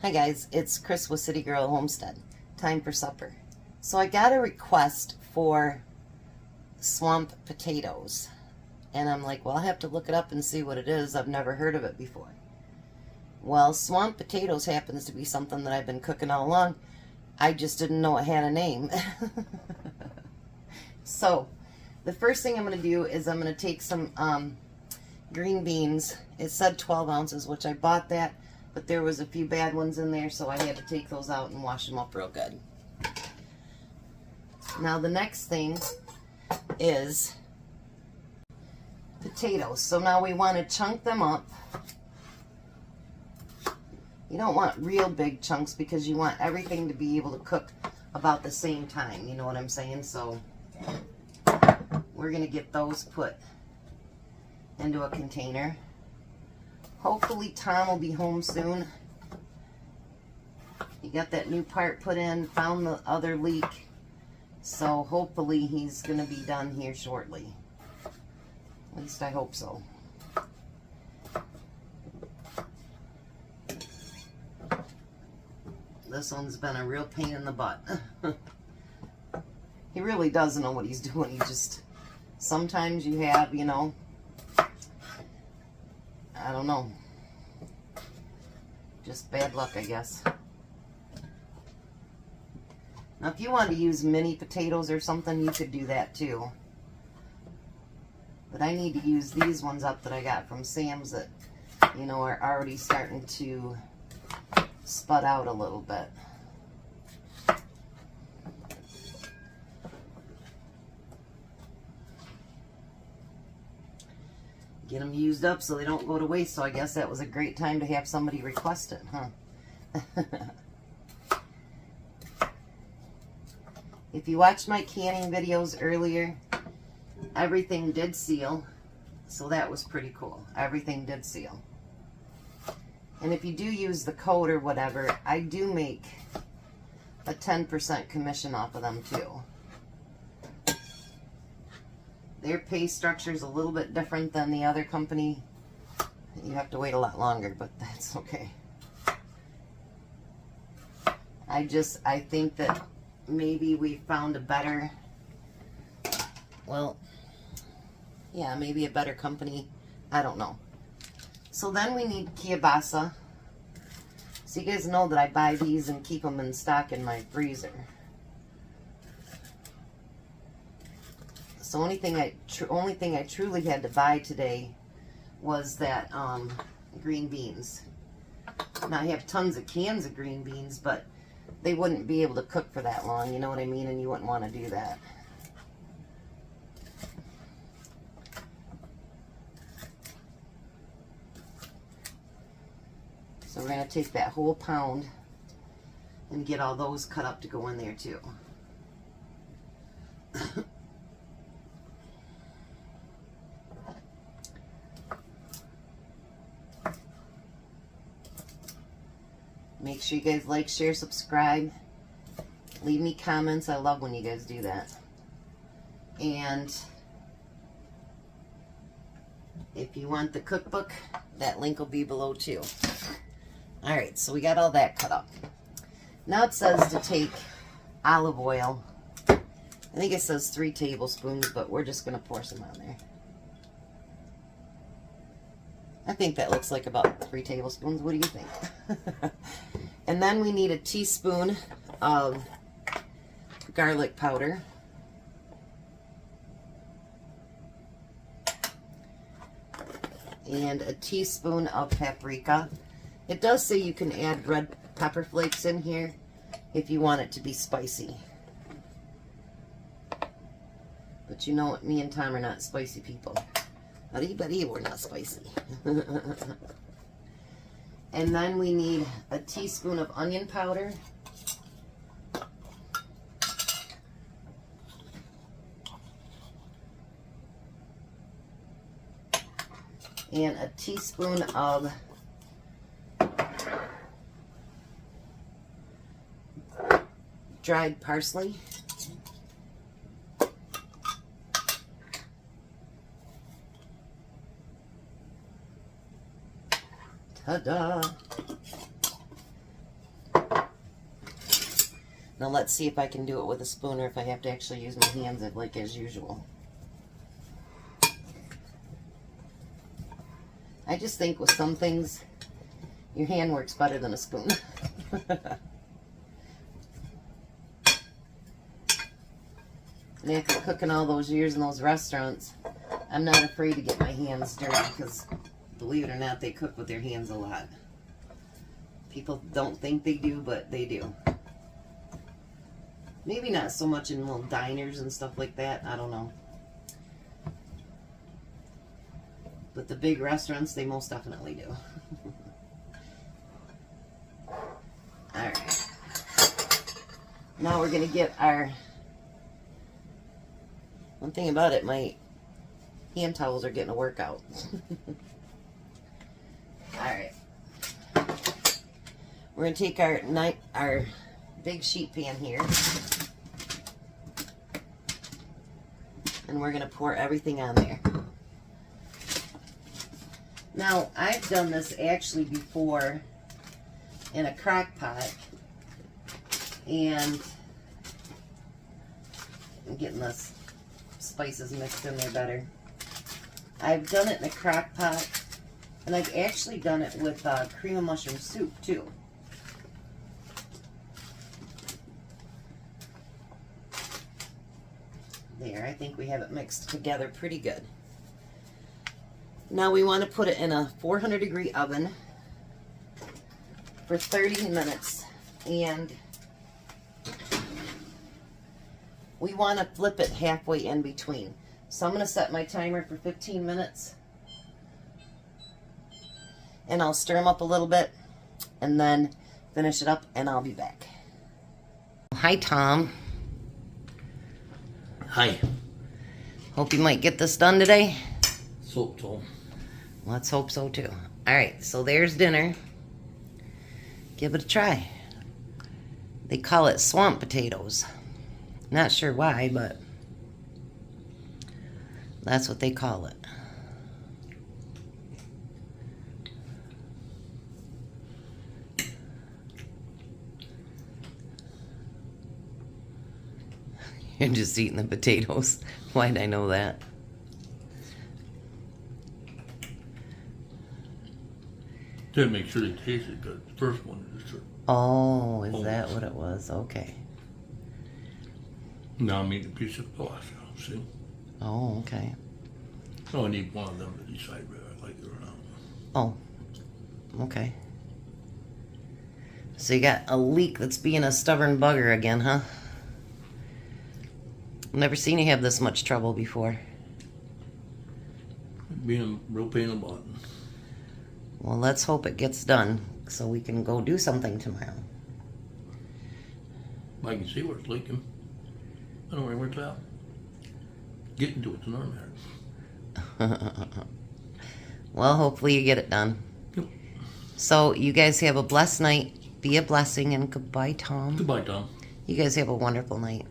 Hi guys, it's Chris with City Girl Homestead. Time for supper. So I got a request for swamp potatoes. And I'm like, well, I'll have to look it up and see what it is. I've never heard of it before. Well, swamp potatoes happens to be something that I've been cooking all along. I just didn't know it had a name. So, the first thing I'm going to do is I'm going to take some green beans. It said 12 ounces, which I bought that. But there was a few bad ones in there, so I had to take those out and wash them up real good. Now the next thing is potatoes. So now we want to chunk them up. You don't want real big chunks because you want everything to be able to cook about the same time. You know what I'm saying? So we're going to get those put into a container. Hopefully Tom will be home soon. He got that new part put in, found the other leak. So hopefully he's going to be done here shortly. At least I hope so. This one's been a real pain in the butt. He really doesn't know what he's doing. He just, sometimes you have, you know, I don't know. Just bad luck, I guess. Now, if you want to use mini potatoes or something, you could do that too. But I need to use these ones up that I got from Sam's that, you know, are already starting to spud out a little bit. Get them used up so they don't go to waste. So I guess that was a great time to have somebody request it, huh? If you watched my canning videos earlier, everything did seal. So that was pretty cool. Everything did seal. And if you do use the code or whatever, I do make a 10% commission off of them too. Their pay structure is a little bit different than the other company. You have to wait a lot longer, but that's okay. I think that maybe we found a better, well, yeah, maybe a better company. I don't know. So then we need kielbasa. So you guys know that I buy these and keep them in stock in my freezer. So only thing I truly had to buy today was that green beans. Now I have tons of cans of green beans, but they wouldn't be able to cook for that long, you know what I mean? And you wouldn't want to do that. So we're going to take that whole pound and get all those cut up to go in there too. Make sure you guys like, share, subscribe. Leave me comments. I love when you guys do that. And if you want the cookbook, that link will be below too. Alright, so we got all that cut up. Now it says to take olive oil. I think it says 3 tablespoons, but we're just going to pour some on there. I think that looks like about 3 tablespoons. What do you think? And then we need a teaspoon of garlic powder. And a teaspoon of paprika. It does say you can add red pepper flakes in here if you want it to be spicy. But you know what? Me and Tom are not spicy people. Buddy, we're not spicy. And then we need a teaspoon of onion powder. And a teaspoon of dried parsley. Ta-da! Now let's see if I can do it with a spoon or if I have to actually use my hands like as usual. I just think with some things, your hand works better than a spoon. And after cooking all those years in those restaurants, I'm not afraid to get my hands dirty because, believe it or not, they cook with their hands a lot. People don't think they do, but they do. Maybe not so much in little diners and stuff like that. I don't know. But the big restaurants, they most definitely do. Alright. Now we're going to get our... One thing about it, my hand towels are getting a workout. Alright. We're going to take our big sheet pan here. And we're going to pour everything on there. Now, I've done this actually before in a crock pot. And I'm getting this spices mixed in there better. I've done it in a crock pot, and I've actually done it with cream of mushroom soup too. There, I think we have it mixed together pretty good. Now we want to put it in a 400-degree oven for 30 minutes, and we want to flip it halfway in between. So I'm going to set my timer for 15 minutes. And I'll stir them up a little bit and then finish it up and I'll be back. Hi, Tom. Hi. Hope you might get this done today. Hope so. Let's hope so too. Alright, so there's dinner. Give it a try. They call it swamp potatoes. Not sure why, but that's what they call it. You're just eating the potatoes. Why'd I know that? To make sure they tasted good. The first one is sure. Oh, is that what it was? Okay. Now I'm eating a piece of pasta, see? Oh, okay. So I need one of them to decide whether I like it or not. Oh, okay. So you got a leek that's being a stubborn bugger again, huh? I've never seen you have this much trouble before. Being a real pain in the butt. Well, let's hope it gets done so we can go do something tomorrow. I can see where it's leaking. I don't know where it's at. Getting to it's another matter. Well, hopefully you get it done. Yep. So you guys have a blessed night. Be a blessing, and goodbye, Tom. Goodbye, Tom. You guys have a wonderful night.